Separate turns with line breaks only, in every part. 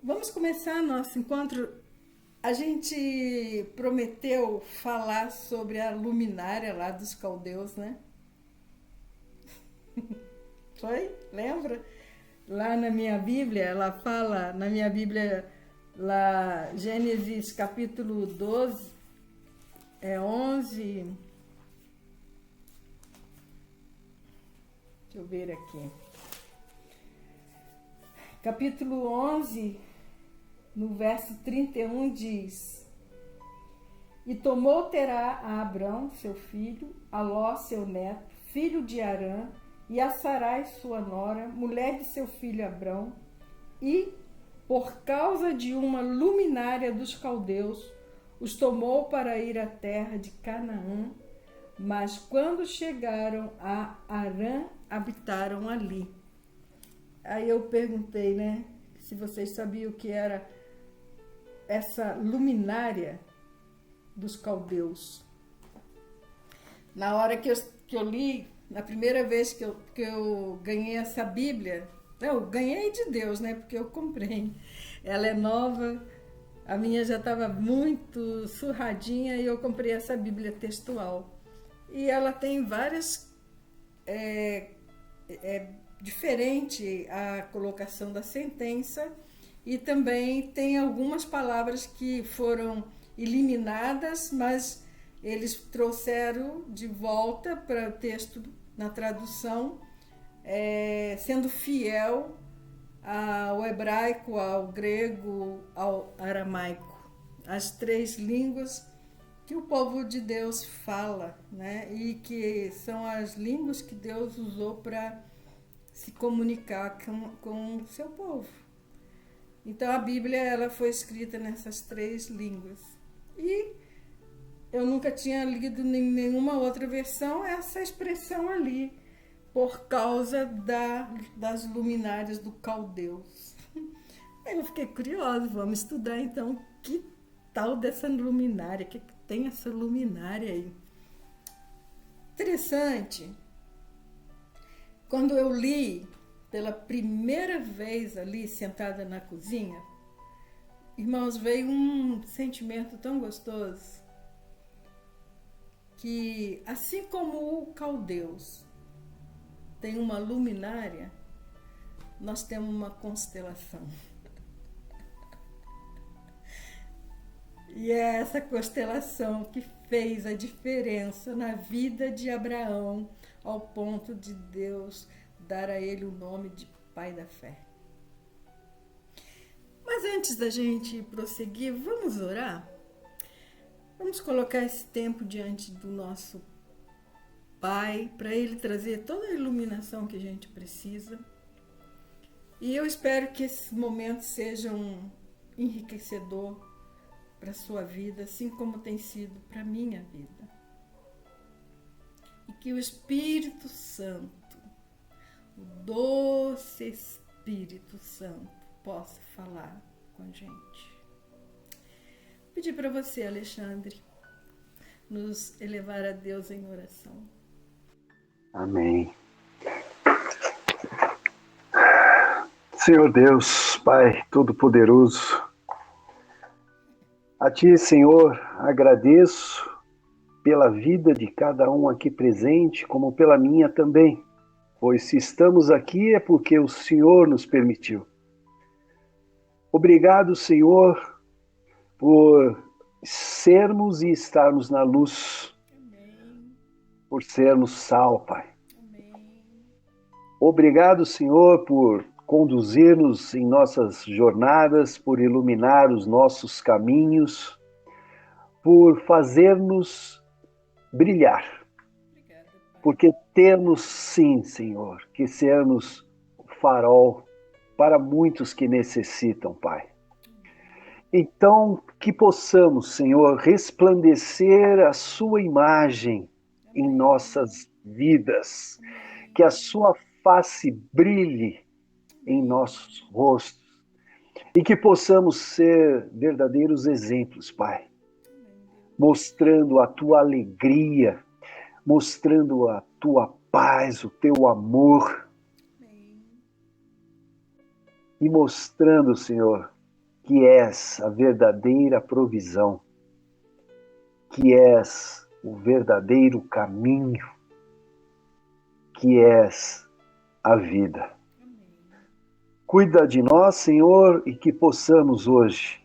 Vamos começar nosso encontro. A gente prometeu falar sobre a luminária lá dos caldeus, né? Foi? Lembra? Lá na minha Bíblia, ela fala, na minha Bíblia, lá, Gênesis capítulo 12, 11. Deixa eu ver aqui. Capítulo 11, no verso 31 diz: E tomou Terá a Abrão, seu filho, a Ló, seu neto, filho de Arã, e a Sarai, sua nora, mulher de seu filho Abrão, e, por causa de uma luminária dos caldeus, os tomou para ir à terra de Canaã, mas quando chegaram a Arã, habitaram ali. Aí eu perguntei, né, se vocês sabiam o que era essa luminária dos caldeus. Na hora que eu li, na primeira vez que eu ganhei essa Bíblia, eu ganhei de Deus, né? Porque eu comprei. Ela é nova, a minha já estava muito surradinha e eu comprei essa Bíblia textual. E ela tem várias... diferente a colocação da sentença e também tem algumas palavras que foram eliminadas, mas eles trouxeram de volta para o texto na tradução, sendo fiel ao hebraico, ao grego, ao aramaico, as três línguas que o povo de Deus fala, né? E que são as línguas que Deus usou para se comunicar com o seu povo. Então a Bíblia ela foi escrita nessas três línguas. E eu nunca tinha lido em nenhuma outra versão essa expressão ali, por causa das luminárias do caldeus. Aí eu fiquei curiosa, vamos estudar então que tal dessa luminária, o que tem essa luminária aí. Interessante. Quando eu li pela primeira vez ali, sentada na cozinha, irmãos, veio um sentimento tão gostoso que, assim como o caldeus tem uma luminária, nós temos uma constelação. E é essa constelação que fez a diferença na vida de Abraão, ao ponto de Deus dar a ele o nome de Pai da Fé. Mas antes da gente prosseguir, vamos orar? Vamos colocar esse tempo diante do nosso Pai, para Ele trazer toda a iluminação que a gente precisa. E eu espero que esses momentos sejam enriquecedor para a sua vida, assim como tem sido para a minha vida. E que o Espírito Santo, o doce Espírito Santo, possa falar com a gente. Vou pedir para você, Alexandre, nos elevar a Deus em oração.
Amém. Senhor Deus, Pai Todo-Poderoso, a Ti, Senhor, agradeço pela vida de cada um aqui presente, como pela minha também, pois se estamos aqui é porque o Senhor nos permitiu. Obrigado, Senhor, por sermos e estarmos na luz,
Amém.
por sermos sal, Pai.
Amém.
Obrigado, Senhor, por conduzir-nos em nossas jornadas, por iluminar os nossos caminhos, por fazer-nos brilhar.
Obrigada, Pai.
Porque temos, sim, Senhor, que sermos o farol para muitos que necessitam, Pai. Então, que possamos, Senhor, resplandecer a Sua imagem em nossas vidas, que a Sua face brilhe em nossos rostos e que possamos ser verdadeiros exemplos, Pai, mostrando a Tua alegria, mostrando a Tua paz, o Teu amor e mostrando, Senhor, que és a verdadeira provisão, que és o verdadeiro caminho, que és a vida. Cuida de nós, Senhor, e que possamos hoje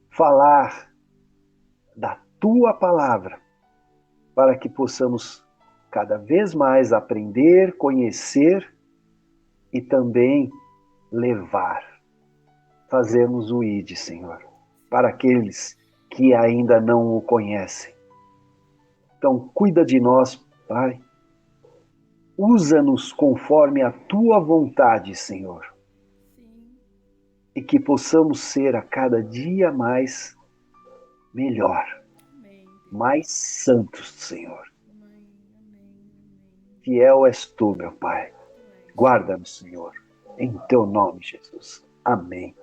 falar da Tua palavra, para que possamos cada vez mais aprender, conhecer e também levar. Fazermos o ID, Senhor, para aqueles que ainda não o conhecem. Então, cuida de nós, Pai. Usa-nos conforme a Tua vontade, Senhor.
Sim.
E que possamos ser a cada dia mais melhor,
Amém.
mais santos, Senhor.
Amém. Amém.
Fiel és Tu, meu Pai. Guarda-nos, Senhor. Em Teu nome, Jesus. Amém.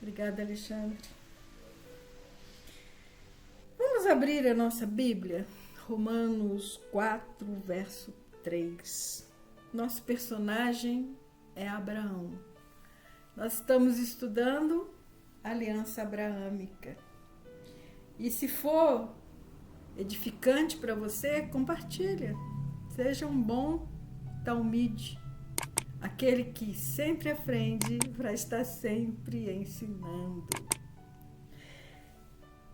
Obrigada, Alexandre. Vamos abrir a nossa Bíblia, Romanos 4, verso 3. Nosso personagem é Abraão. Nós estamos estudando a aliança abraâmica. E se for edificante para você, compartilha. Seja um bom talmide, aquele que sempre aprende para estar sempre ensinando.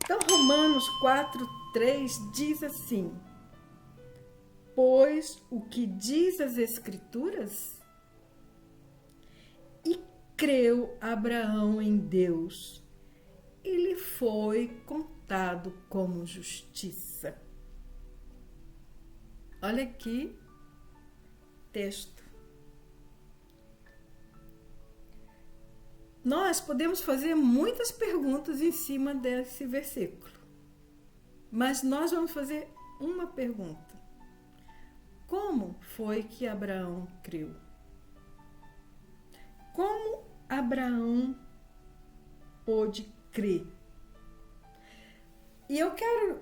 Então, Romanos 4:3 diz assim: pois o que diz as Escrituras? E creu Abraão em Deus, e lhe foi contado como justiça. Olha aqui, texto. Nós podemos fazer muitas perguntas em cima desse versículo, mas nós vamos fazer uma pergunta: como foi que Abraão creu? Como Abraão pôde crer? E eu quero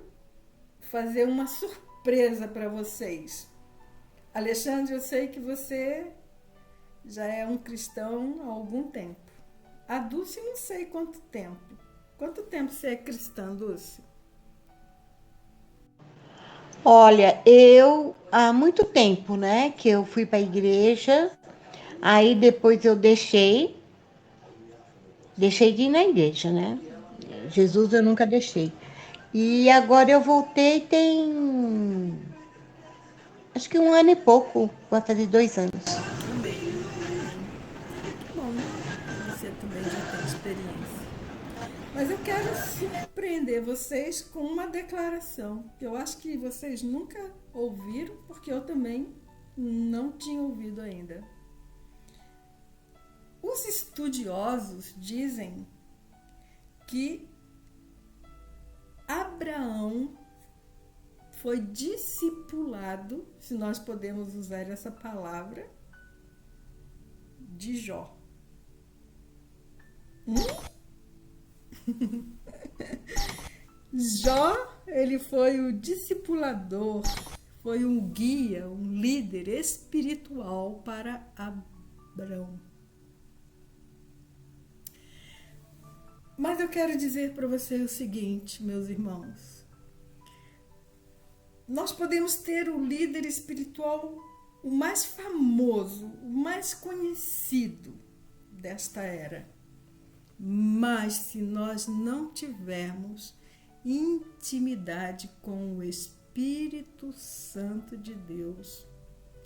fazer uma surpresa para vocês. Alexandre, eu sei que você já é um cristão há algum tempo. A Dulce, não sei quanto tempo. Quanto tempo você é cristã, Dulce?
Olha, eu há muito tempo, né, que eu fui para a igreja, aí depois eu deixei de ir na igreja, né? Jesus eu nunca deixei. E agora eu voltei tem, acho que 1 ano e pouco, vai fazer 2 anos.
Amém, amém. Que bom que você também já tem experiência. Mas eu quero surpreender vocês com uma declaração que eu acho que vocês nunca ouviram, porque eu também não tinha ouvido ainda. Os estudiosos dizem que Abraão foi discipulado, se nós podemos usar essa palavra, de Jó. Jó, ele foi o discipulador, foi um guia, um líder espiritual para Abraão. Mas eu quero dizer para você o seguinte, meus irmãos. Nós podemos ter o líder espiritual o mais famoso, o mais conhecido desta era. Mas se nós não tivermos intimidade com o Espírito Santo de Deus,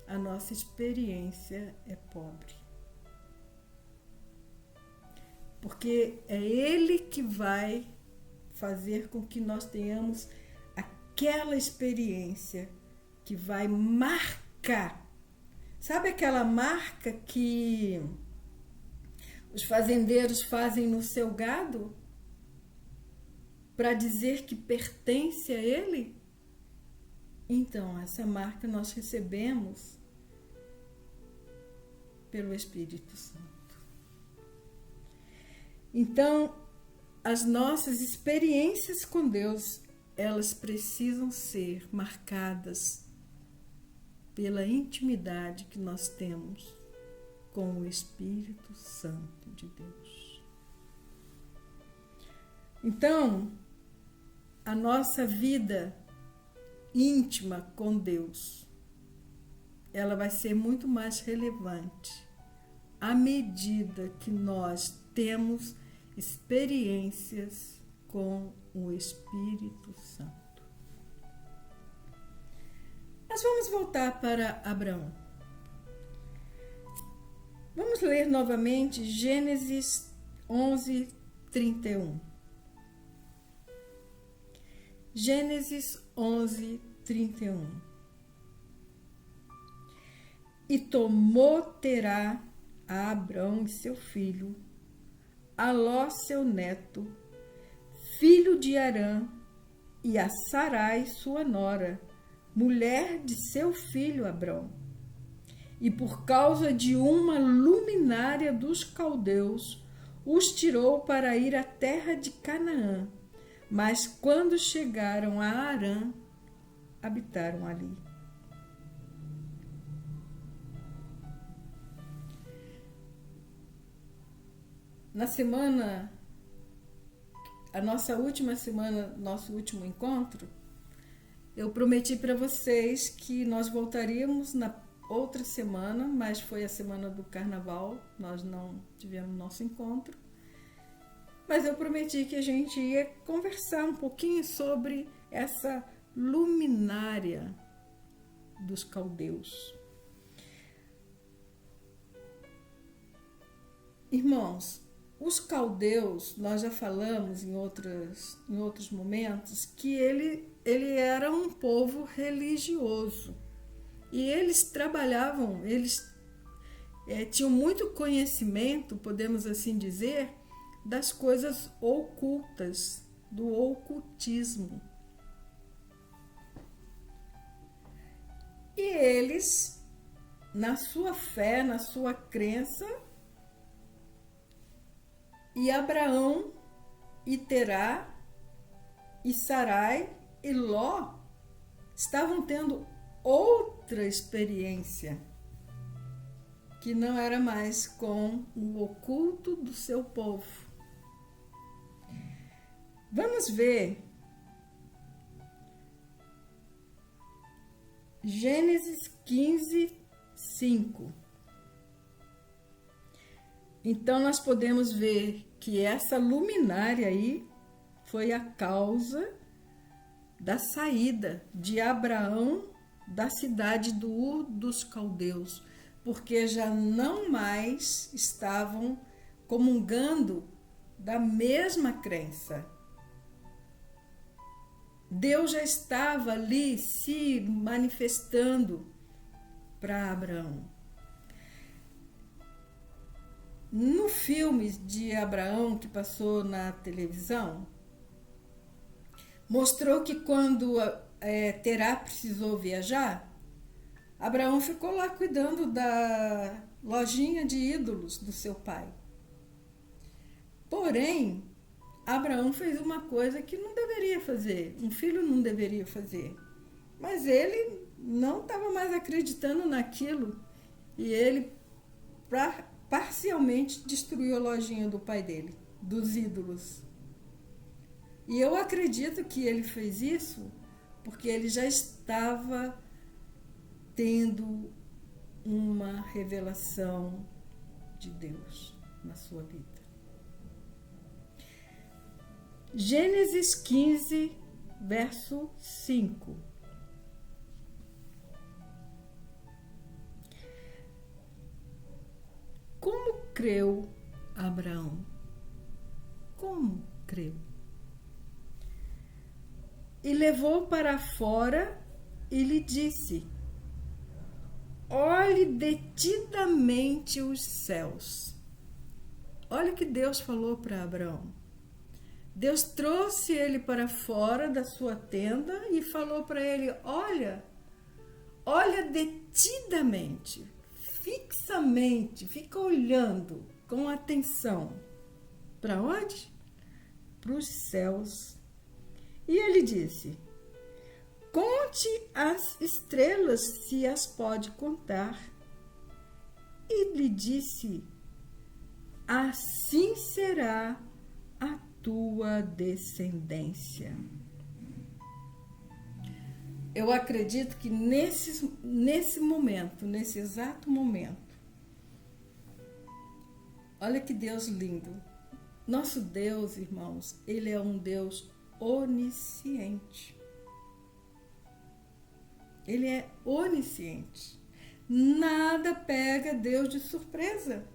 a nossa experiência é pobre. Porque é Ele que vai fazer com que nós tenhamos aquela experiência que vai marcar. Sabe aquela marca que os fazendeiros fazem no seu gado para dizer que pertence a ele? Então, essa marca nós recebemos pelo Espírito Santo. Então, as nossas experiências com Deus, elas precisam ser marcadas pela intimidade que nós temos com o Espírito Santo de Deus. Então, a nossa vida íntima com Deus, ela vai ser muito mais relevante à medida que nós temos experiências com o Espírito Santo. Nós vamos voltar para Abraão. Vamos ler novamente Gênesis 11, 31. Gênesis 11, 31. E tomou Terá a Abrão e seu filho, a Ló seu neto, filho de Harã, e a Sarai sua nora, mulher de seu filho Abrão. E por causa de uma luminária dos caldeus, os tirou para ir à terra de Canaã. Mas quando chegaram a Harã, habitaram ali. Na semana, a nossa última semana, nosso último encontro, eu prometi para vocês que nós voltaríamos na outra semana, mas foi a semana do carnaval, nós não tivemos nosso encontro. Mas eu prometi que a gente ia conversar um pouquinho sobre essa luminária dos caldeus. Irmãos, os caldeus, nós já falamos em outros momentos, que ele era um povo religioso. E eles trabalhavam, eles tinham muito conhecimento, podemos assim dizer, das coisas ocultas, do ocultismo. E eles, na sua fé, na sua crença, e Abraão, e Terá, e Sarai, e Ló estavam tendo outra experiência, que não era mais com o oculto do seu povo. Vamos ver Gênesis 15, 5. Então nós podemos ver que essa luminária aí foi a causa da saída de Abraão da cidade do Ur dos Caldeus, porque já não mais estavam comungando da mesma crença. Deus já estava ali se manifestando para Abraão. No filme de Abraão que passou na televisão, mostrou que quando Terá precisou viajar, Abraão ficou lá cuidando da lojinha de ídolos do seu pai. Porém, Abraão fez uma coisa que não deveria fazer, um filho não deveria fazer. Mas ele não estava mais acreditando naquilo e ele parcialmente destruiu a lojinha do pai dele, dos ídolos. E eu acredito que ele fez isso porque ele já estava tendo uma revelação de Deus na sua vida. Gênesis 15, verso 5. Como creu Abraão? Como creu? E levou para fora e lhe disse: olhe detidamente os céus. Olha o que Deus falou para Abraão. Deus trouxe ele para fora da sua tenda e falou para ele: olha detidamente, fixamente, fica olhando com atenção. Para onde? Para os céus. E ele disse: conte as estrelas, se as pode contar. e lhe disse: assim será a tua descendência. Eu acredito que nesse momento, nesse exato momento, olha que Deus lindo. Nosso Deus, irmãos, ele é um Deus onisciente. Ele é onisciente. Nada pega Deus de surpresa.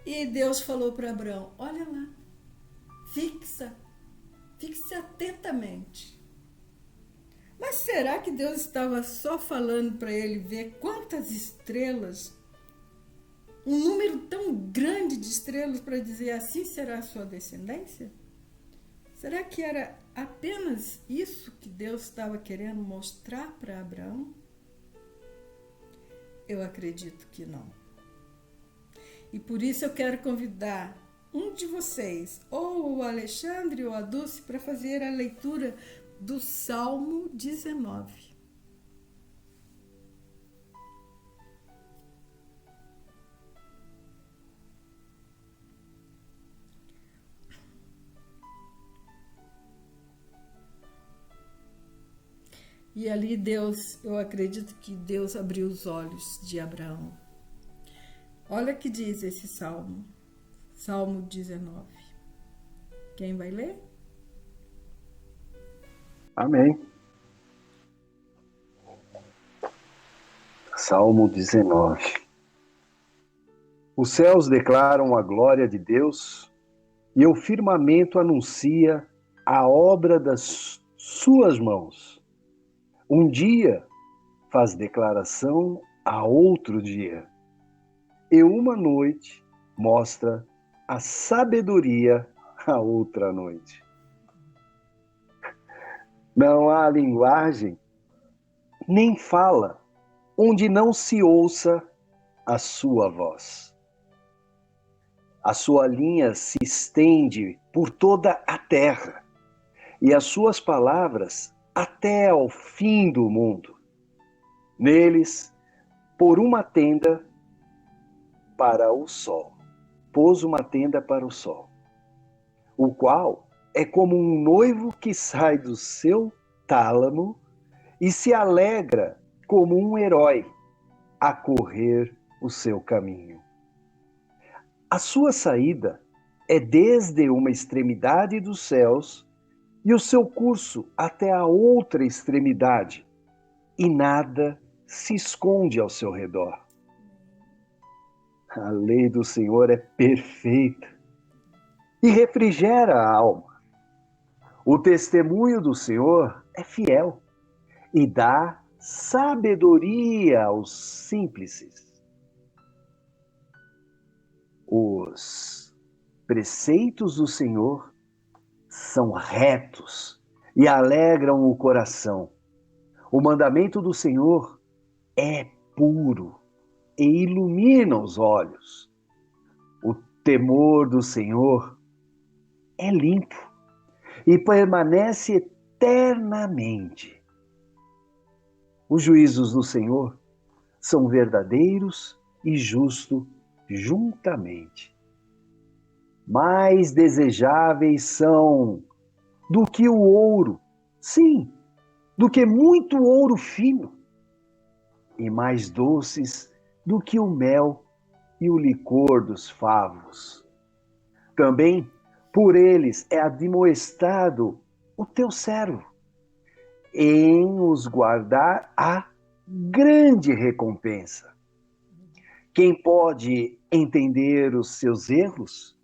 E Deus falou para Abraão: olha lá, fixe atentamente. Mas será que Deus estava só falando para ele ver quantas estrelas, um número tão grande de estrelas, para dizer assim será a sua descendência? Será que era apenas isso que Deus estava querendo mostrar para Abraão? Eu acredito que não. E por isso eu quero convidar um de vocês, ou o Alexandre ou a Dulce, para fazer a leitura do Salmo 19. E ali Deus, eu acredito que Deus abriu os olhos de Abraão. Olha o que diz esse salmo, Salmo 19. Quem vai ler?
Amém. Salmo 19. Os céus declaram a glória de Deus e o firmamento anuncia a obra das suas mãos. Um dia faz declaração a outro dia, e uma noite mostra a sabedoria a outra noite. Não há linguagem, nem fala, onde não se ouça a sua voz. A sua linha se estende por toda a terra, e as suas palavras até ao fim do mundo. Neles, por uma tenda para o sol, pôs uma tenda para o sol, o qual é como um noivo que sai do seu tálamo e se alegra como um herói a correr o seu caminho. A sua saída é desde uma extremidade dos céus e o seu curso até a outra extremidade, e nada se esconde ao seu redor. A lei do Senhor é perfeita e refrigera a alma. O testemunho do Senhor é fiel e dá sabedoria aos simples. Os preceitos do Senhor são retos e alegram o coração. O mandamento do Senhor é puro e ilumina os olhos. O temor do Senhor é limpo e permanece eternamente. Os juízos do Senhor são verdadeiros e justos juntamente. Mais desejáveis são do que o ouro, sim, do que muito ouro fino, e mais doces do que o mel e o licor dos favos. Também por eles é admoestado o teu servo, em os guardar a grande recompensa. Quem pode entender os seus erros?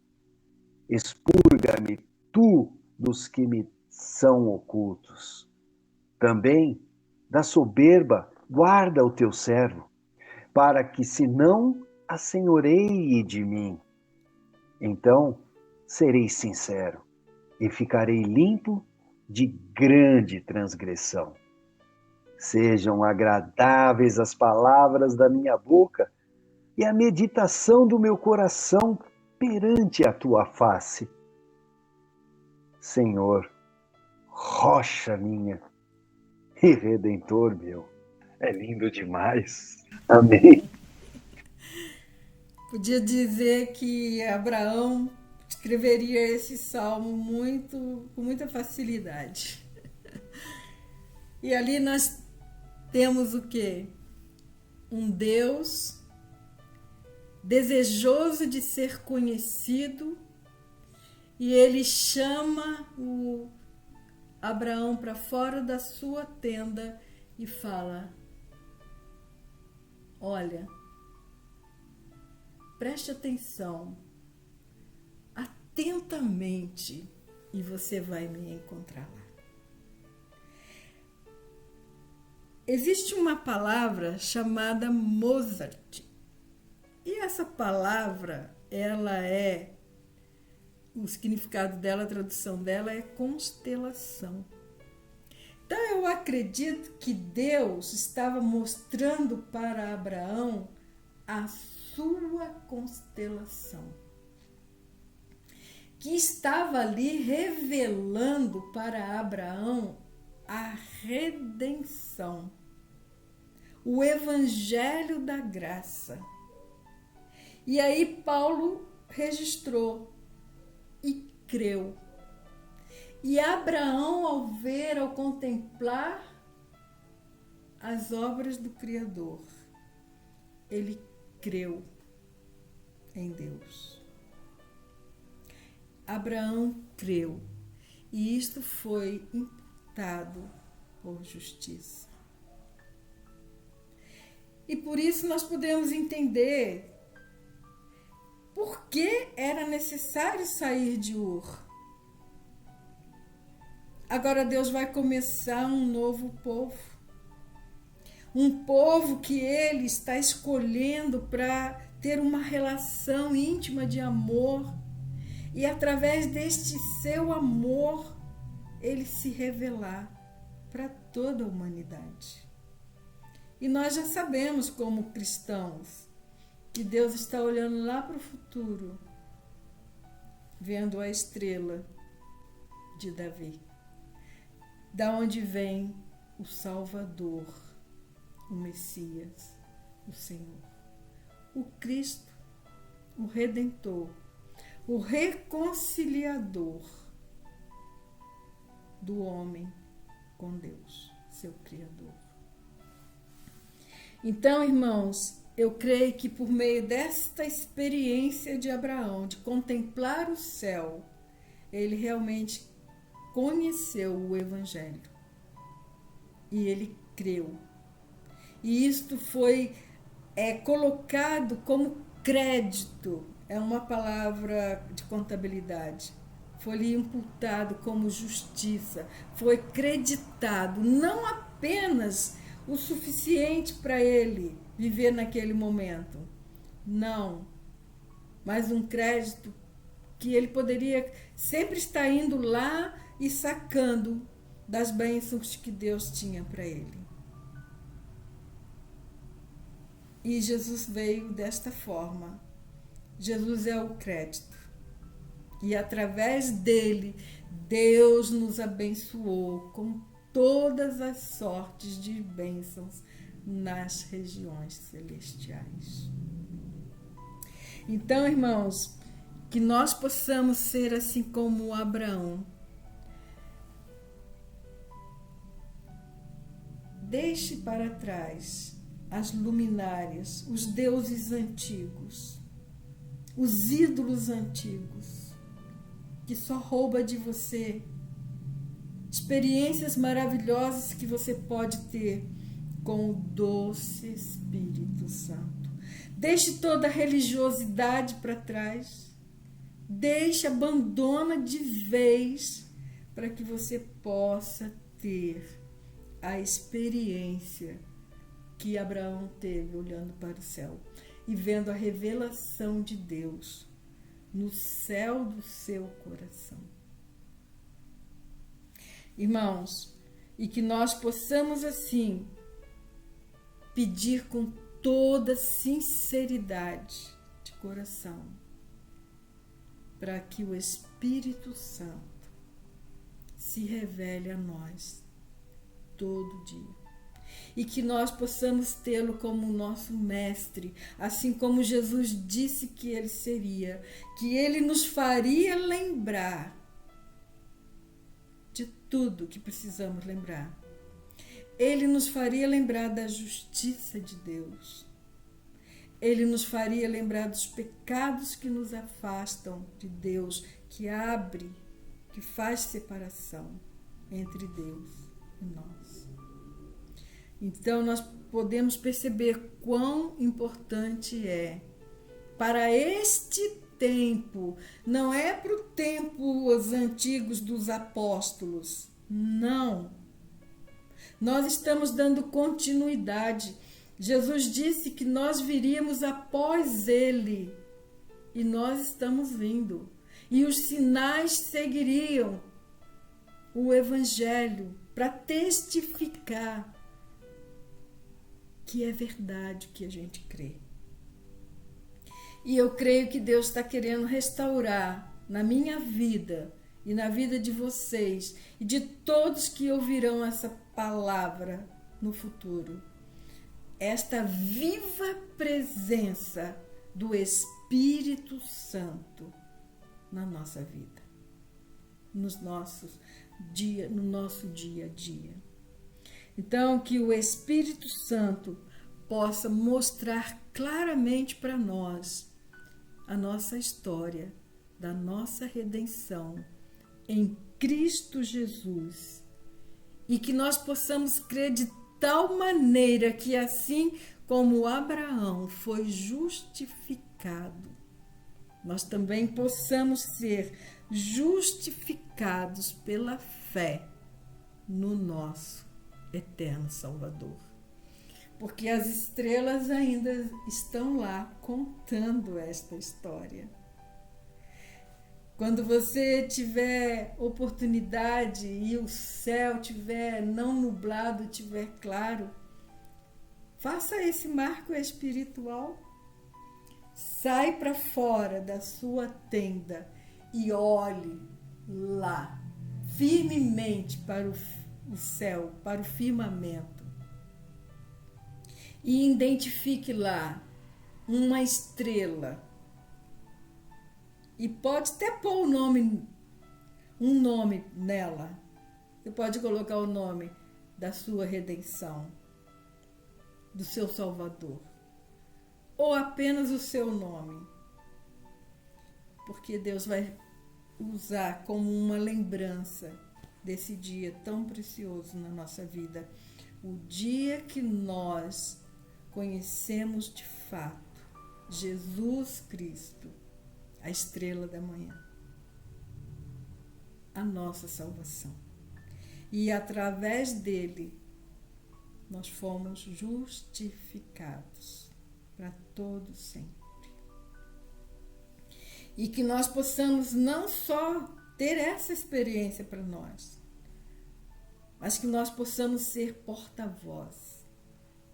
Expurga-me tu dos que me são ocultos. Também da soberba guarda o teu servo, para que se não assenhoreie de mim. Então serei sincero e ficarei limpo de grande transgressão. Sejam agradáveis as palavras da minha boca e a meditação do meu coração perante a tua face. Senhor, rocha minha e redentor meu. É lindo demais. Amém.
Podia dizer que Abraão escreveria esse salmo com muita facilidade. E ali nós temos o quê? Um Deus desejoso de ser conhecido, e ele chama o Abraão para fora da sua tenda e fala: olha, preste atenção atentamente e você vai me encontrar lá. Existe uma palavra chamada Mozart. E essa palavra, o significado dela, a tradução dela é constelação. Então eu acredito que Deus estava mostrando para Abraão a sua constelação, que estava ali revelando para Abraão a redenção, o evangelho da graça. E aí Paulo registrou e creu. E Abraão, ao contemplar as obras do Criador, ele creu em Deus. Abraão creu, e isto foi imputado por justiça. E por isso nós podemos entender por que era necessário sair de Ur. Agora Deus vai começar um novo povo. Um povo que ele está escolhendo para ter uma relação íntima de amor. E através deste seu amor, ele se revelar para toda a humanidade. E nós já sabemos, como cristãos, que Deus está olhando lá para o futuro, vendo a estrela de Davi, da onde vem o Salvador, o Messias, o Senhor, o Cristo, o Redentor, o reconciliador do homem com Deus, seu Criador. Então, irmãos, eu creio que por meio desta experiência de Abraão, de contemplar o céu, ele realmente conheceu o Evangelho e ele creu. E isto foi colocado como crédito, é uma palavra de contabilidade. Foi lhe imputado como justiça, foi creditado, não apenas o suficiente para ele viver naquele momento, não, mas um crédito que ele poderia sempre estar indo lá e sacando das bênçãos que Deus tinha para ele. E Jesus veio desta forma. Jesus é o crédito. E através dele, Deus nos abençoou com todas as sortes de bênçãos nas regiões celestiais. Então, irmãos, que nós possamos ser assim como Abraão. Deixe para trás as luminárias, os deuses antigos, os ídolos antigos, que só rouba de você experiências maravilhosas que você pode ter com o doce Espírito Santo. Deixe toda a religiosidade para trás. Abandona de vez para que você possa ter a experiência que Abraão teve olhando para o céu e vendo a revelação de Deus no céu do seu coração. Irmãos, e que nós possamos assim pedir com toda sinceridade de coração para que o Espírito Santo se revele a nós todo dia. e que nós possamos tê-lo como nosso mestre, assim como Jesus disse que ele seria, que ele nos faria lembrar de tudo que precisamos lembrar. Ele nos faria lembrar da justiça de Deus. Ele nos faria lembrar dos pecados que nos afastam de Deus, que abre, que faz separação entre Deus e nós. Então, nós podemos perceber quão importante é para este tempo, não é para o tempo os antigos dos apóstolos, não. Nós estamos dando continuidade. Jesus disse que nós viríamos após ele, e nós estamos vindo. E os sinais seguiriam o Evangelho para testificar que é verdade o que a gente crê. E eu creio que Deus está querendo restaurar na minha vida e na vida de vocês e de todos que ouvirão essa palavra no futuro, esta viva presença do Espírito Santo na nossa vida, no nosso dia a dia. Então, que o Espírito Santo possa mostrar claramente para nós a nossa história da nossa redenção em Cristo Jesus, e que nós possamos crer de tal maneira que, assim como Abraão foi justificado, nós também possamos ser justificados pela fé no nosso eterno Salvador. Porque as estrelas ainda estão lá contando esta história. Quando você tiver oportunidade e o céu tiver não nublado, tiver claro, faça esse marco espiritual. Sai para fora da sua tenda e olhe lá, firmemente para o céu, para o firmamento. E identifique lá uma estrela. E pode até pôr um nome nela. Você pode colocar o nome da sua redenção, do seu Salvador, ou apenas o seu nome. Porque Deus vai usar como uma lembrança desse dia tão precioso na nossa vida. O dia que nós conhecemos de fato Jesus Cristo, a estrela da manhã, a nossa salvação. E através dele, nós fomos justificados para todo sempre. E que nós possamos não só ter essa experiência para nós, mas que nós possamos ser porta-voz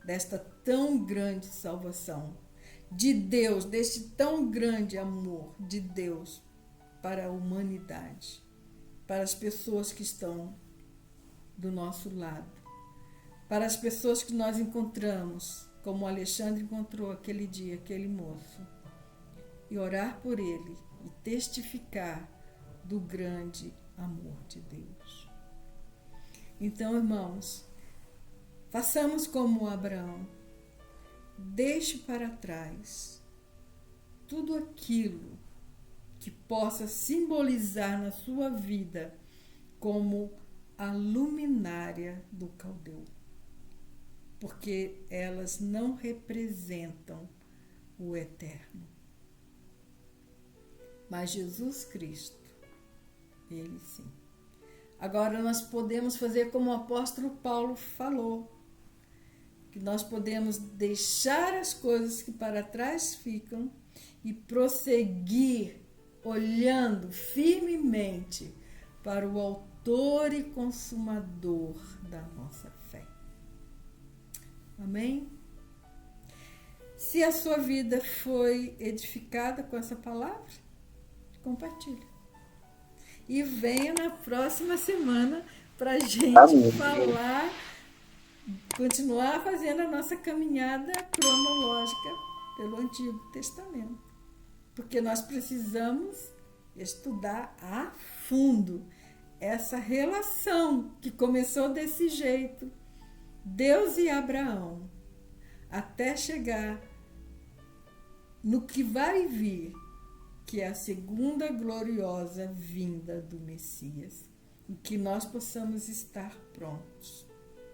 desta tão grande salvação de Deus, deste tão grande amor de Deus para a humanidade, para as pessoas que estão do nosso lado, para as pessoas que nós encontramos, como o Alexandre encontrou aquele dia, aquele moço, e orar por ele e testificar do grande amor de Deus. Então, irmãos, façamos como Abraão. Deixe para trás tudo aquilo que possa simbolizar na sua vida como a luminária do caldeu, porque elas não representam o eterno. Mas Jesus Cristo, ele sim. Agora nós podemos fazer como o apóstolo Paulo falou, que nós podemos deixar as coisas que para trás ficam e prosseguir olhando firmemente para o autor e consumador da nossa fé. Amém? Se a sua vida foi edificada com essa palavra, compartilhe. E venha na próxima semana para a gente falar continuar fazendo a nossa caminhada cronológica pelo Antigo Testamento. Porque nós precisamos estudar a fundo essa relação que começou desse jeito, Deus e Abraão, até chegar no que vai vir, que é a segunda gloriosa vinda do Messias, e que nós possamos estar prontos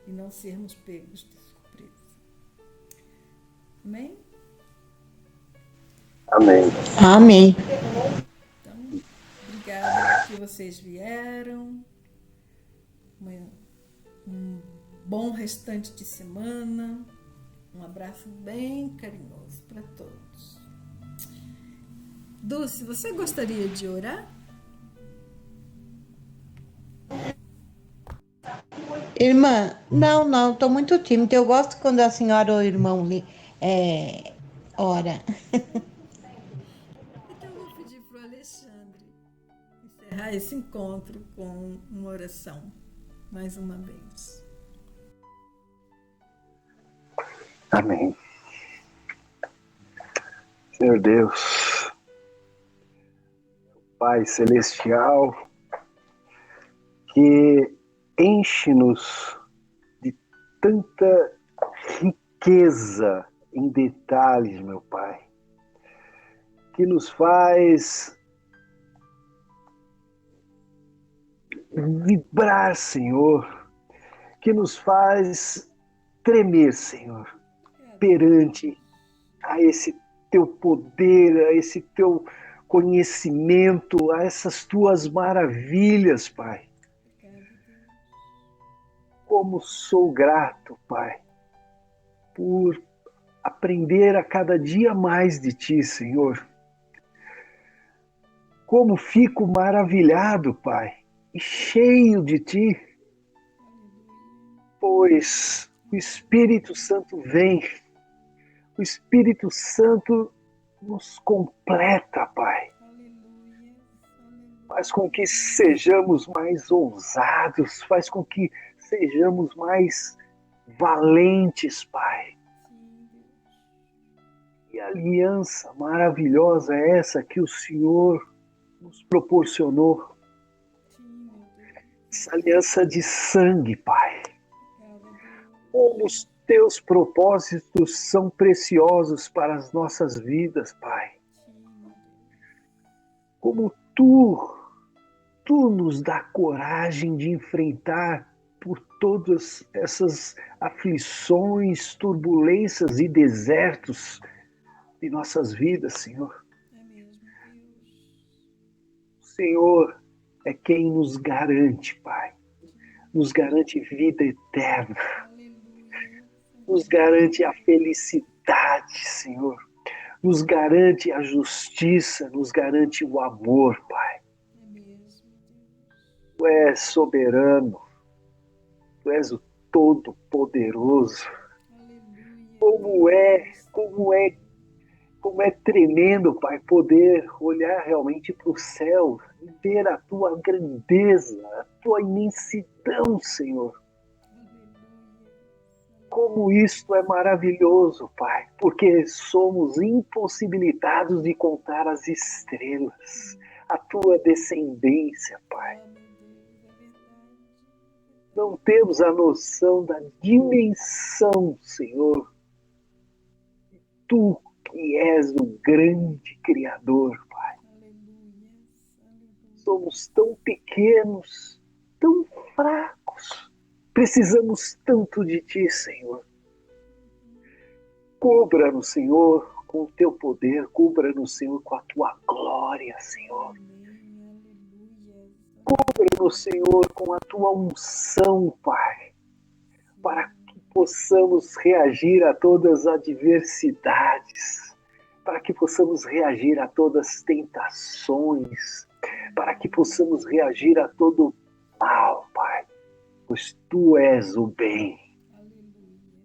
e não sermos pegos de surpresa. Amém?
Amém.
Amém.
Então, obrigada que vocês vieram. Um bom restante de semana. Um abraço bem carinhoso para todos. Dulce, você gostaria de orar?
Irmã, não, estou muito tímida. Eu gosto quando a senhora ou o irmão ora.
Então eu vou pedir para o Alexandre encerrar esse encontro com uma oração, mais uma vez.
Amém. Senhor Deus, Pai Celestial, que enche-nos de tanta riqueza em detalhes, meu Pai, que nos faz vibrar, Senhor, que nos faz tremer, Senhor, perante a esse teu poder, a esse teu conhecimento, a essas tuas maravilhas, Pai. Como sou grato, Pai, por aprender a cada dia mais de Ti, Senhor. Como fico maravilhado, Pai, e cheio de Ti, pois o Espírito Santo vem, o Espírito Santo nos completa, Pai. Faz com que sejamos mais ousados, faz com que sejamos mais valentes, Pai. Que aliança maravilhosa é essa que o Senhor nos proporcionou. Essa aliança de sangue, Pai. Como os teus propósitos são preciosos para as nossas vidas, Pai. Como Tu nos dá coragem de enfrentar por todas essas aflições, turbulências e desertos de nossas vidas, Senhor. O Senhor é quem nos garante, Pai. Nos garante vida eterna. Nos garante a felicidade, Senhor. Nos garante a justiça, nos garante o amor, Pai. Tu és soberano, Tu és o Todo-Poderoso. Como é tremendo, Pai, poder olhar realmente para o céu e ver a Tua grandeza, a Tua imensidão, Senhor. Como isto é maravilhoso, Pai, porque somos impossibilitados de contar as estrelas, a Tua descendência, Pai. Não temos a noção da dimensão, Senhor. Tu que és o grande Criador, Pai. Somos tão pequenos, tão fracos. Precisamos tanto de Ti, Senhor. Cubra-nos, Senhor, com o Teu poder. Cubra-nos, Senhor, com a Tua glória, Senhor. Cubra-nos, Senhor, com a Tua unção, Pai, para que possamos reagir a todas as adversidades, para que possamos reagir a todas as tentações, para que possamos reagir a todo o mal, Pai, pois Tu és o bem,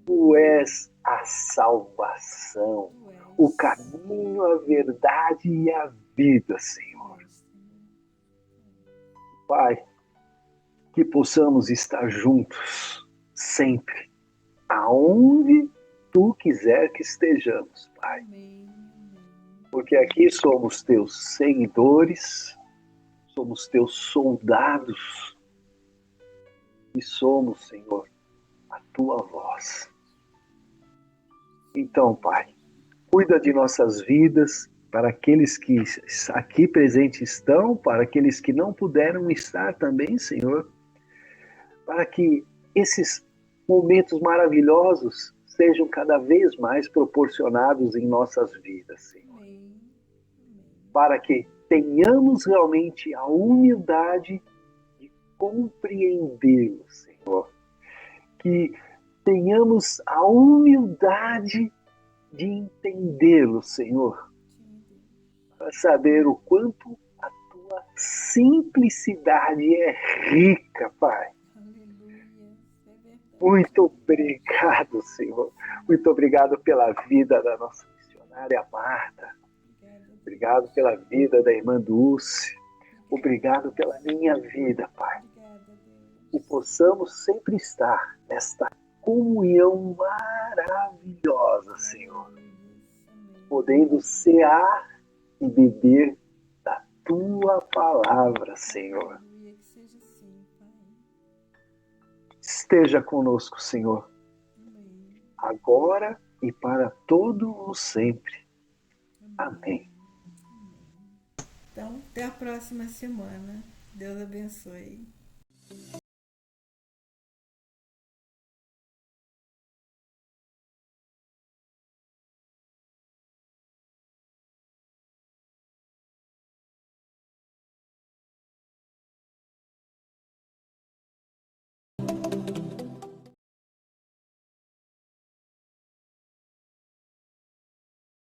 Tu és a salvação, o caminho, a verdade e a vida, Senhor. Pai, que possamos estar juntos sempre, aonde tu quiser que estejamos, Pai.
Amém.
Porque aqui somos teus seguidores, somos teus soldados e somos, Senhor, a tua voz. Então, Pai, cuida de nossas vidas, para aqueles que aqui presentes estão, para aqueles que não puderam estar também, Senhor, para que esses momentos maravilhosos sejam cada vez mais proporcionados em nossas vidas, Senhor.
Amém.
Para que tenhamos realmente a humildade de compreendê-lo, Senhor. Que tenhamos a humildade de entendê-lo, Senhor. Para saber o quanto a tua simplicidade é rica, Pai.
Aleluia. Isso é verdade.
Muito obrigado, Senhor. Muito obrigado pela vida da nossa missionária Marta. Obrigado pela vida da irmã Dulce. Obrigado pela minha vida, Pai.
Obrigada, Deus.
Que possamos sempre estar nesta comunhão maravilhosa, Senhor.
Amém.
Podendo cear e beber da tua palavra, Senhor.
Aleluia, que seja assim, Pai.
Esteja conosco, Senhor,
Amém.
agora e para todo o sempre. Amém.
Então, até a próxima semana. Deus abençoe.